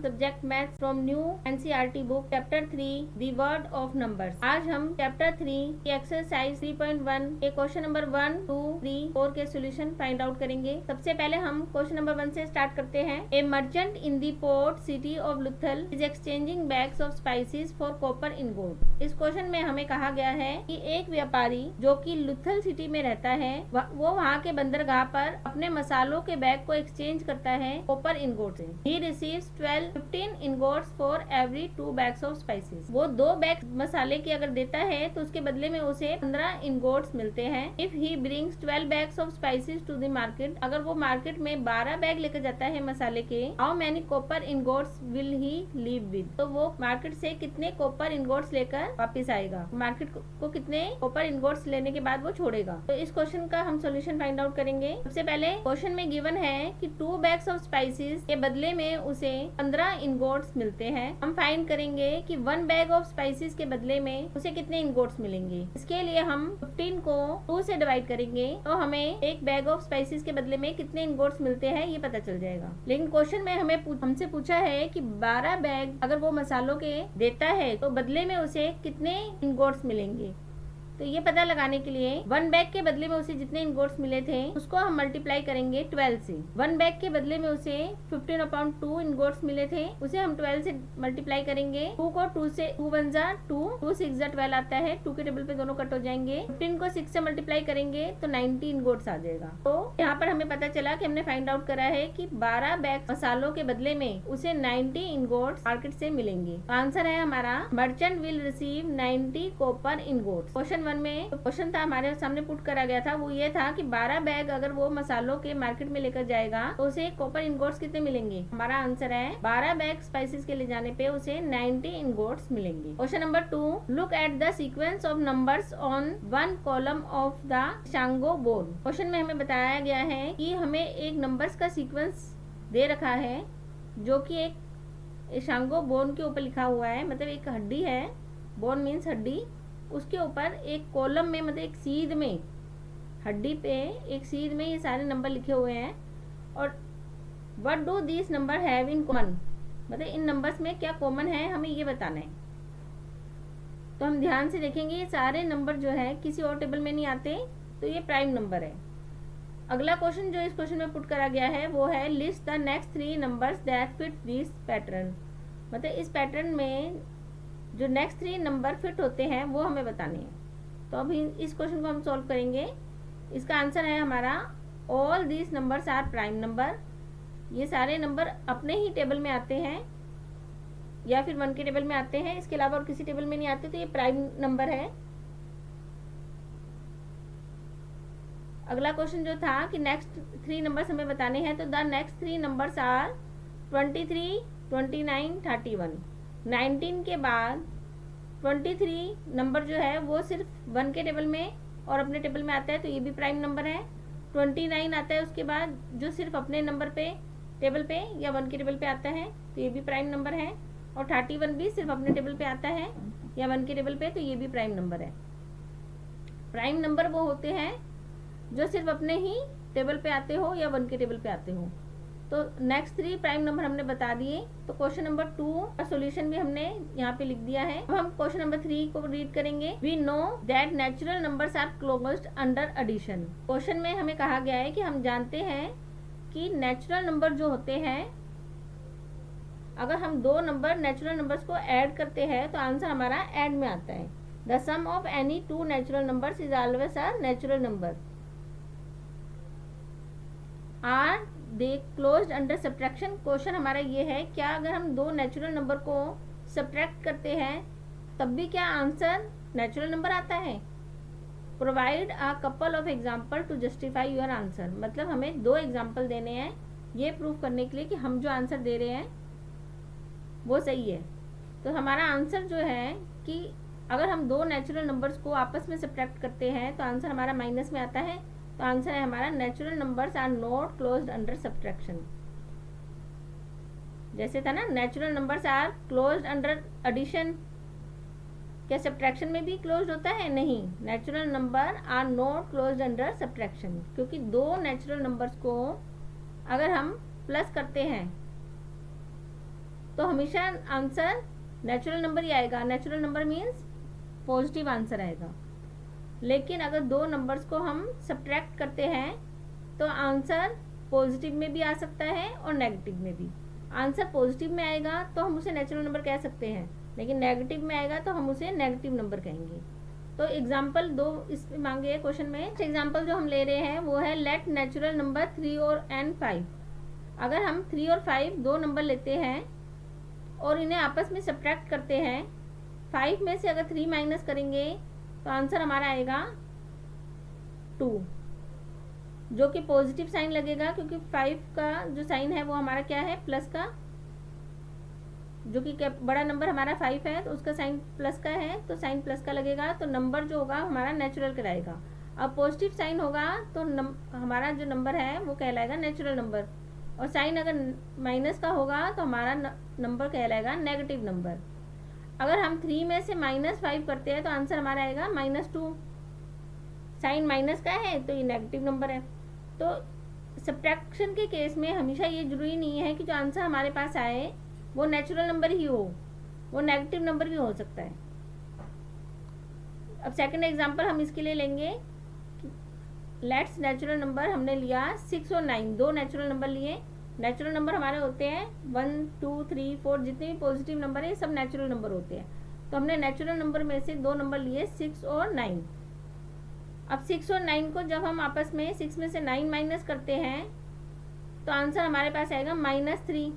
Subject math from new NCERT book chapter 3 the word of numbers. आज हम chapter 3 की exercise 3.1 के question number 1, 2, 3, 4 के सॉल्यूशन फाइंड आउट करेंगे। सबसे पहले हम क्वेश्चन नंबर 1 से स्टार्ट करते हैं। A merchant in the port city of Lothal is exchanging bags of spices for copper in gold. इस क्वेश्चन में हमें कहा गया है कि एक व्यापारी जो कि लुथल सिटी में रहता है वो वहाँ के बंदरगाह पर अपने मसालों के बैग को एक्सचेंज करता है कॉपर इन गोल्ड से। He receives 15 ingots for every 2 bags of spices। वो 2 बैग मसाले की अगर देता है तो उसके बदले में उसे 15 ingots मिलते हैं। If he brings 12 bags of spices to the market, अगर वो मार्केट में 12 बैग लेकर जाता है मसाले के, how many copper ingots will he leave with? तो वो मार्केट से कितने कॉपर ingots लेकर वापस आएगा, मार्केट को कितने कॉपर ingots लेने के बाद वो छोड़ेगा। तो इस क्वेश्चन का हम सोल्यूशन फाइंड आउट करेंगे। सबसे पहले क्वेश्चन में गिवन है कि 2 बैग्स ऑफ स्पाइसेस के बदले में उसे 15 इनगोट्स मिलते हैं। हम फाइंड करेंगे कि 1 बैग ऑफ स्पाइसेस के बदले में उसे कितने इनगोट्स मिलेंगे। इसके लिए हम 15 को 2 से डिवाइड करेंगे तो हमें एक बैग ऑफ स्पाइसेस के बदले में कितने इनगोट्स मिलते हैं ये पता चल जाएगा। लेकिन क्वेश्चन में हमसे पूछा है कि 12 बैग अगर वो मसालों के देता है तो बदले में उसे कितने इनगोट्स मिलेंगे। तो ये पता लगाने के लिए 1 बैग के बदले में उसे जितने इनगोट्स मिले थे उसको हम मल्टीप्लाई करेंगे 12 से। 1 बैग के बदले में उसे 15/2 इनगोट्स मिले थे, उसे हम 12 से मल्टीप्लाई करेंगे। 2 को 2 से 2 1 जा 2, 2 6 जा 12 आता है। 2 के टेबल पे दोनों कट हो जाएंगे। 15 को 6 से मल्टीप्लाई करेंगे तो 90 इनगोट्स आ जाएगा। तो यहाँ पर हमें पता चला कि हमने फाइंड आउट करा है कि 12 बैग मसालों के बदले में उसे 90 इनगोट्स मार्केट से मिलेंगे। आंसर है हमारा merchant will receive 90 copper ingots. Question में क्वेश्चन था हमारे सामने पुट करा गया था, वो ये था कि 12 बैग अगर वो मसालों के मार्केट में लेकर जाएगा तो उसे कॉपर इनगोट्स कितने मिलेंगे। हमारा आंसर है 12 बैग स्पाइसेस के ले जाने पे उसे 90 इनगोट्स मिलेंगे। Question number 2, look at the sequence of numbers on 1 column of the Shango board. Question में हमें बताया गया है कि हमें एक नंबर्स का सीक्वेंस दे रखा है जो कि एक शांगो बोन के ऊपर लिखा हुआ है, मतलब एक हड्डी है, बोन मीन्स हड्डी, उसके ऊपर एक कॉलम में मतलब एक सीध में, हड्डी पे एक सीध में ये सारे नंबर लिखे हुए हैं। और what do this number have in common, मतलब इन नंबर्स में क्या कॉमन है हमें ये बताना है। तो हम ध्यान से देखेंगे ये सारे नंबर जो है किसी और टेबल में नहीं आते, तो ये प्राइम नंबर है। अगला क्वेश्चन जो इस क्वेश्चन में पुट करा गया है वो है list the next 3 numbers that fit this pattern, मतलब इस पैटर्न में जो नेक्स्ट 3 नंबर फिट होते हैं वो हमें बताने हैं। तो अभी इस क्वेश्चन को हम सॉल्व करेंगे। इसका आंसर है हमारा all this numbers are prime number. ये सारे नंबर अपने ही टेबल में आते हैं या फिर 1 के टेबल में आते हैं, इसके अलावा और किसी टेबल में नहीं आते, तो ये प्राइम नंबर है। अगला क्वेश्चन जो था कि नेक्स्ट 3 नंबर्स हमें बताने हैं, तो द नेक्स्ट 3 नंबर्स आर 23, 29, 31। 19 के बाद 23 नंबर जो है वो सिर्फ 1 के टेबल में और अपने टेबल में आता है, तो ये भी प्राइम नंबर है। 29 आता है उसके बाद जो सिर्फ अपने नंबर पे टेबल पे या 1 के टेबल पे आता है, तो ये भी प्राइम नंबर है। और 31 भी सिर्फ अपने टेबल पे आता है या 1 के टेबल पे, तो ये भी प्राइम नंबर है। प्राइम नंबर वो होते हैं जो सिर्फ अपने ही टेबल पे आते हो या 1 के टेबल पे आते हो। तो नेक्स्ट 3 प्राइम नंबर हमने बता दिए। तो क्वेश्चन नंबर 2 का सॉल्यूशन भी हमने यहाँ पे लिख दिया है। अब हम क्वेश्चन नंबर 3 को रीड करेंगे। We know that natural numbers are closed under addition. Question में हमें कहा गया है कि हम जानते हैं कि नेचुरल नंबर जो होते हैं, अगर हम 2 नंबर नेचुरल नंबर्स को ऐड करते हैं तो आंसर हमारा ऐड में आता है। The sum of any 2 natural numbers is always a natural number. Are they closed under subtraction. Question हमारा ये है क्या अगर हम 2 नेचुरल नंबर को सब्ट्रैक्ट करते हैं तब भी क्या आंसर नेचुरल नंबर आता है। Provide a couple of example to justify your answer, मतलब हमें 2 एग्जाम्पल देने हैं ये प्रूव करने के लिए कि हम जो आंसर दे रहे हैं वो सही है। तो हमारा आंसर जो है कि अगर हम 2 नेचुरल नंबर्स को आपस में सब्ट्रैक्ट करते हैं तो आंसर हमारा माइनस में आता है। तो आंसर है हमारा natural numbers are not closed under subtraction. जैसे था ना natural numbers are closed under addition, क्या सब्ट्रैक्शन में भी क्लोज्ड होता है? नहीं, natural number are not closed under subtraction, क्योंकि 2 नेचुरल नंबर्स को अगर हम प्लस करते हैं तो हमेशा आंसर नेचुरल नंबर ही आएगा। Natural number means positive answer आएगा। लेकिन अगर दो नंबर्स को हम सब्ट्रैक्ट करते हैं तो आंसर पॉजिटिव में भी आ सकता है और नेगेटिव में भी। आंसर पॉजिटिव में आएगा तो हम उसे नेचुरल नंबर कह सकते हैं, लेकिन नेगेटिव में आएगा तो हम उसे नेगेटिव नंबर कहेंगे। तो एग्जाम्पल दो इस मांगे क्वेश्चन में। एग्जाम्पल जो हम ले रहे हैं वो है लेट नेचुरल नंबर 3 और एंड 5। अगर हम 3 और 5 दो नंबर लेते हैं और इन्हें आपस में सब्ट्रैक्ट करते हैं, 5 में से अगर 3 माइनस करेंगे तो आंसर हमारा आएगा 2, जो कि पॉजिटिव साइन लगेगा, क्योंकि 5 का जो साइन है वो हमारा क्या है, प्लस का, जो कि बड़ा नंबर हमारा 5 है तो उसका साइन प्लस का है, तो साइन प्लस का लगेगा, तो नंबर जो होगा हमारा नेचुरल कहलाएगा। अब पॉजिटिव साइन होगा तो हमारा जो नंबर है वो कहलाएगा नेचुरल नंबर, और साइन अगर माइनस का होगा तो हमारा नंबर कहलाएगा नेगेटिव नंबर। अगर हम 3 में से -5 करते हैं तो आंसर हमारा आएगा -2। साइन माइनस का है तो ये नेगेटिव नंबर है। तो सब्ट्रैक्शन के केस में हमेशा ये जरूरी नहीं है कि जो आंसर हमारे पास आए वो नेचुरल नंबर ही हो, वो नेगेटिव नंबर भी हो सकता है। अब सेकंड एग्जांपल हम इसके लिए लेंगे। लेट्स नेचुरल नंबर हमने लिया 6 और 9, दो नेचुरल नंबर लिए। नेचुरल नंबर हमारे होते हैं 1, 2, 3, 4, जितने भी पॉजिटिव नंबर है सब नेचुरल नंबर होते हैं। तो हमने नेचुरल नंबर में से दो नंबर लिए 6 और 9। अब 6 और 9 को जब हम आपस में 6 में से 9 माइनस करते हैं तो आंसर हमारे पास आएगा -3।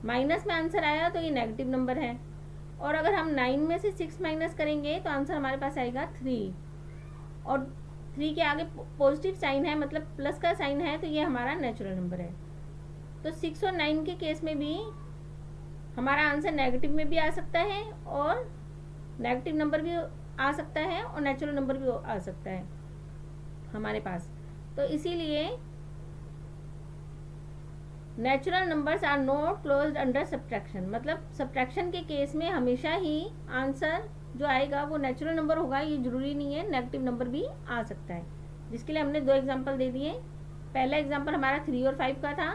माइनस में आंसर आया तो ये नेगेटिव नंबर है, और अगर हम 9 में से 6 माइनस करेंगे तो आंसर हमारे पास आएगा 3, और 3 के आगे पॉजिटिव साइन है, मतलब प्लस का साइन है, तो ये हमारा नेचुरल नंबर है। तो 6 और 9 के केस में भी हमारा आंसर नेगेटिव में भी आ सकता है, और नेगेटिव नंबर भी आ सकता है, और नेचुरल नंबर भी आ सकता है हमारे पास। तो इसीलिए natural numbers are not closed under subtraction, मतलब सब्ट्रैक्शन के केस में हमेशा ही आंसर जो आएगा वो नेचुरल नंबर होगा। ये जरूरी नहीं है, नेगेटिव नंबर भी आ सकता है, जिसके लिए हमने दो एग्जांपल दे दिए। पहला एग्जांपल हमारा 3 और 5 का था,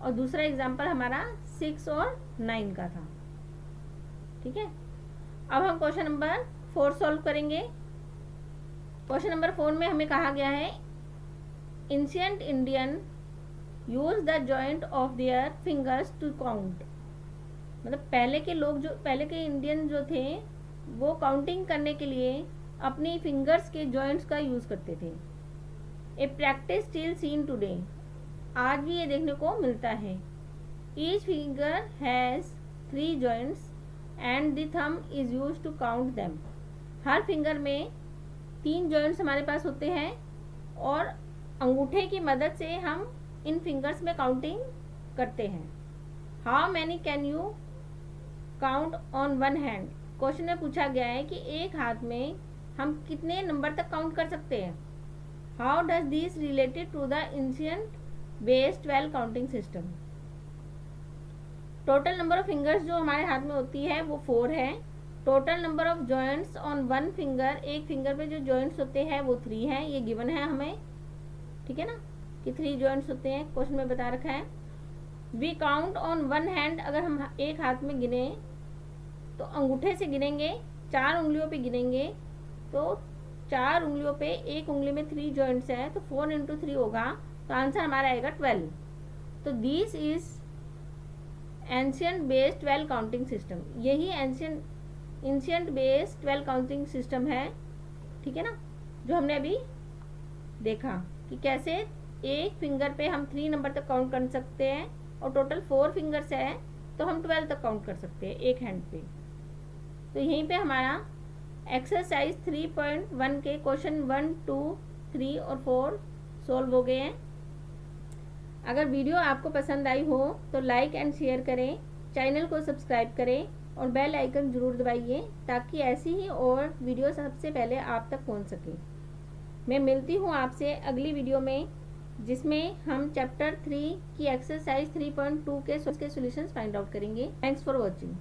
और दूसरा एग्जांपल हमारा 6 और 9 का था। ठीक है, अब हम क्वेश्चन नंबर 4 सॉल्व करेंगे। क्वेश्चन नंबर 4 में हमें कहा गया है ancient Indian use the joint of their fingers to count, मतलब पहले के इंडियन जो थे वो काउंटिंग करने के लिए अपनी फिंगर्स के जॉइंट्स का यूज करते थे। A practice still seen today, आज भी ये देखने को मिलता है। Each finger has 3 joints and the thumb is use to count them, हर फिंगर में 3 जॉइंट्स हमारे पास होते हैं, और अंगूठे की मदद से हम इन फिंगर्स में काउंटिंग करते हैं। How many can you count on one hand, question में पूछा गया है कि एक हाथ में हम कितने नंबर तक काउंट कर सकते हैं। How does this related to the ancient base 12 counting system, total number of fingers जो हमारे हाथ में होती है वो 4 है। Total number of joints on one finger, एक फिंगर पे जो जॉइंट्स होते हैं वो 3 हैं, ये गिवन है हमें, ठीक है ना, कि 3 जॉइंट्स होते हैं, क्वेश्चन में बता रखा है। We count on one hand, अगर हम एक हाथ में गिने तो अंगूठे से गिनेंगे, 4 उंगलियों पे गिनेंगे, तो 4 उंगलियों पे एक उंगली में 3 जॉइंट्स है, तो 4 × 3 होगा, तो आंसर हमारा आएगा 12। तो this is ancient base 12 counting system, यही एंशिएंट बेस 12 काउंटिंग सिस्टम है, ठीक है ना, जो हमने अभी देखा कि कैसे एक फिंगर पे हम 3 नंबर तक काउंट कर सकते हैं, और टोटल 4 फिंगर्स है तो हम 12 तक काउंट कर सकते हैं एक हैंड पे। तो यहीं पे हमारा एक्सरसाइज 3.1 के क्वेश्चन 1, 2, 3 और 4 सॉल्व हो गए हैं। अगर वीडियो आपको पसंद आई हो तो लाइक एंड शेयर करें, चैनल को सब्सक्राइब करें और बेल आइकन ज़रूर दबाइए, ताकि ऐसी ही और वीडियो सबसे पहले आप तक पहुंच सके। मैं मिलती हूं आपसे अगली वीडियो में, जिसमें हम चैप्टर 3 की एक्सरसाइज 3.2 के सॉल्यूशंस फाइंड आउट करेंगे। Thanks for watching.